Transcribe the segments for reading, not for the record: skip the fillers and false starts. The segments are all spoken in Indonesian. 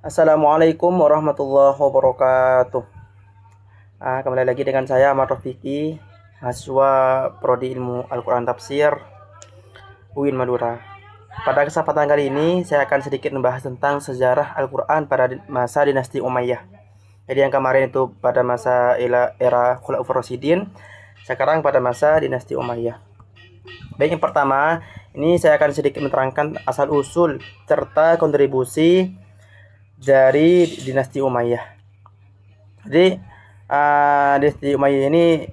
Assalamualaikum warahmatullahi wabarakatuh. Kembali lagi dengan saya Ahmad Rafiki, mahasiswa Prodi Ilmu Al-Quran Tafsir UIN Madura. Pada kesempatan kali ini saya akan sedikit membahas tentang sejarah Al-Quran pada masa dinasti Umayyah. Jadi yang kemarin itu pada masa era Khulafaur Rasyidin, sekarang pada masa dinasti Umayyah. Baik, yang pertama ini saya akan sedikit menerangkan asal usul serta kontribusi dari dinasti Umayyah. Jadi dinasti Umayyah ini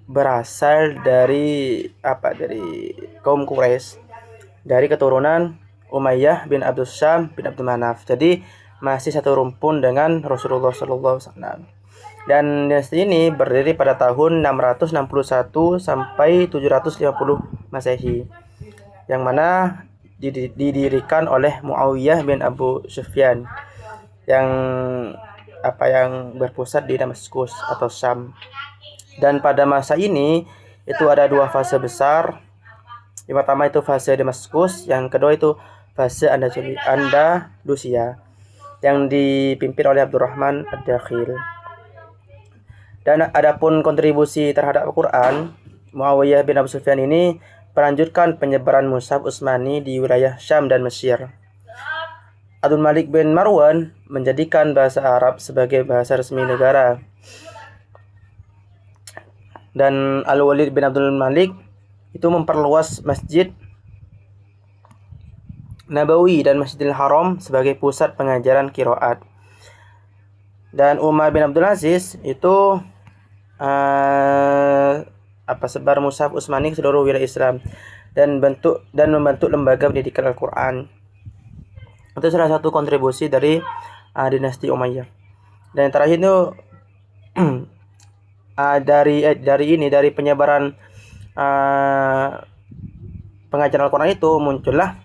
berasal dari kaum Quraisy, dari keturunan Umayyah bin Abdul Syam bin Abdul Manaf. Jadi masih satu rumpun dengan Rasulullah SAW. Dan dinasti ini berdiri pada tahun 661 sampai 750 Masehi, yang mana didirikan oleh Muawiyah bin Abu Sufyan yang berpusat di Damaskus atau Syam. Dan pada masa ini itu ada dua fase besar. Yang pertama itu fase Damaskus, yang kedua itu fase Andalusia yang dipimpin oleh Abdurrahman Ad-Dakhil. Dan adapun kontribusi terhadap Al-Quran, Muawiyah bin Abu Sufyan ini melanjutkan penyebaran mushaf Utsmani di wilayah Syam dan Mesir. Abdul Malik bin Marwan menjadikan bahasa Arab sebagai bahasa resmi negara. Dan Al-Walid bin Abdul Malik itu memperluas Masjid Nabawi dan Masjidil Haram sebagai pusat pengajaran qiraat. Dan Umar bin Abdul Aziz itu sebar mushaf Utsmani ke seluruh wilayah Islam dan membentuk lembaga pendidikan Al-Quran. Itu salah satu kontribusi dari dinasti Umayyah. Dan yang terakhir itu dari penyebaran pengajaran Al-Quran itu muncullah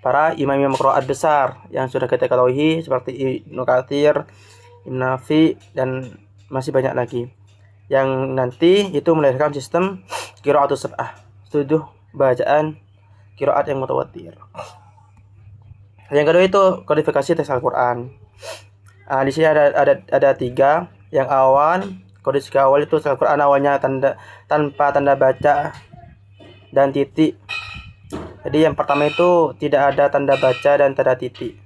para imam-imam qiraat besar yang sudah kita ketahui seperti Ibnu Katsir, Ibnu Nafi, dan masih banyak lagi, yang nanti itu melahirkan sistem qiraatus sab'ah, 7 bacaan qiraat yang mutawatir. Yang kedua itu kodifikasi teks Al-Quran. Di sini ada 3. Yang awal, kodifikasi awal itu teks Al-Quran awalnya tanpa tanda baca dan titik. Jadi yang pertama itu tidak ada tanda baca dan tanda titik.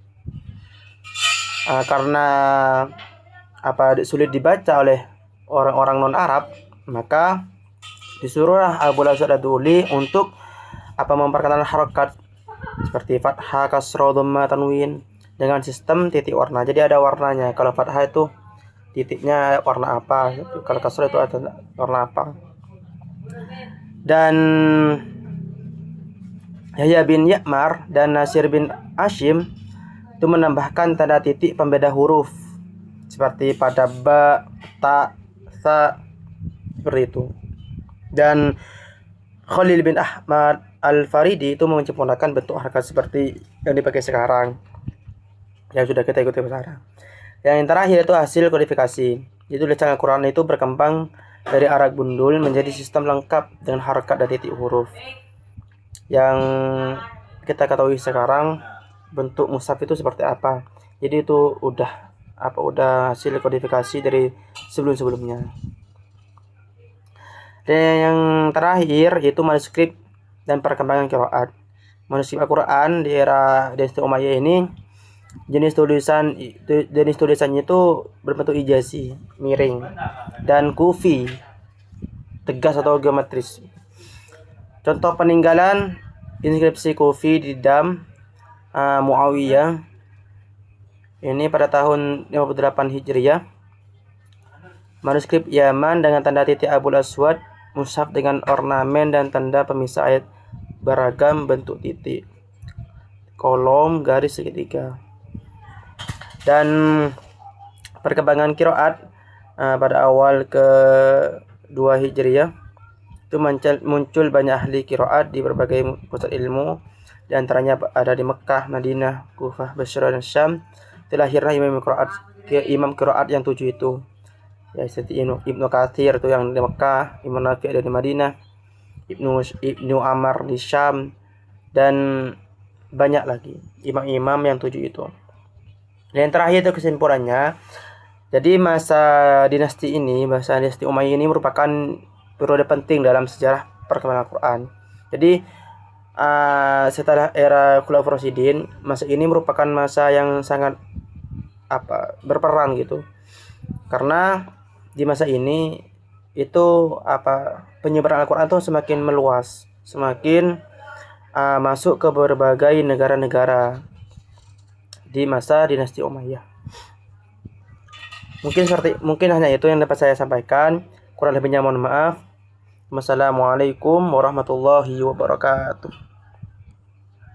Karena sulit dibaca oleh orang-orang non-Arab, maka disuruhlah Abu Aswad Ad-Du'li untuk memperkenalkan harokat seperti fathah, kasroh, dhamma, tanwin dengan sistem titik warna. Jadi ada warnanya. Kalau fathah itu titiknya warna apa, kalau kasroh itu ada warna apa. Dan Yahya bin Ya'mar dan Nasir bin Hashim itu menambahkan tanda titik pembeda huruf seperti pada ba, ta, sa, seperti itu. Dan Khalil bin Ahmad Al-Faridi itu menyempurnakan bentuk harakat seperti yang dipakai sekarang, yang sudah kita ikuti sekarang. Yang terakhir itu hasil kodifikasi. Itu tulisan Al-Quran itu berkembang dari arak gundul menjadi sistem lengkap dengan harakat dan titik huruf. Yang kita ketahui sekarang bentuk mushaf itu seperti apa. Jadi itu udah hasil kodifikasi dari sebelum-sebelumnya. Dan yang terakhir yaitu manuskrip dan perkembangan qiraat. Manuskrip Al-Quran di era dinasti Umayyah ini jenis tulisannya itu berbentuk ijasi, miring, dan kufi, tegas atau geometris. Contoh peninggalan inskripsi kufi di Dam Muawiyah ini pada tahun 58 Hijriah. Manuskrip Yaman dengan tanda titik Abul Aswad, mushaf dengan ornamen dan tanda pemisah ayat beragam bentuk titik, kolom, garis, segitiga. Dan perkembangan qiraat pada awal ke-2 Hijriah itu muncul banyak ahli qiraat di berbagai pusat ilmu. Di antaranya ada di Mekah, Madinah, Kufah, Basra, dan Syam. Lahirlah imam qiraat yang 7 itu. Ya, seperti Ibnu Katsir itu yang di Mekah, Ibnu Nafi ada di Madinah, Ibnu Amar di Syam, dan banyak lagi imam-imam yang 7 itu. Dan yang terakhir itu kesimpulannya, jadi masa dinasti Umayyah ini merupakan periode penting dalam sejarah perkembangan Al-Quran. Jadi setelah era Khulafaur Rasyidin, masa ini merupakan masa yang sangat berperan gitu. Karena di masa ini itu penyebaran Al-Quran itu semakin meluas, semakin masuk ke berbagai negara-negara di masa dinasti Umayyah. Mungkin hanya itu yang dapat saya sampaikan. Kurang lebihnya mohon maaf. Wassalamualaikum warahmatullahi wabarakatuh.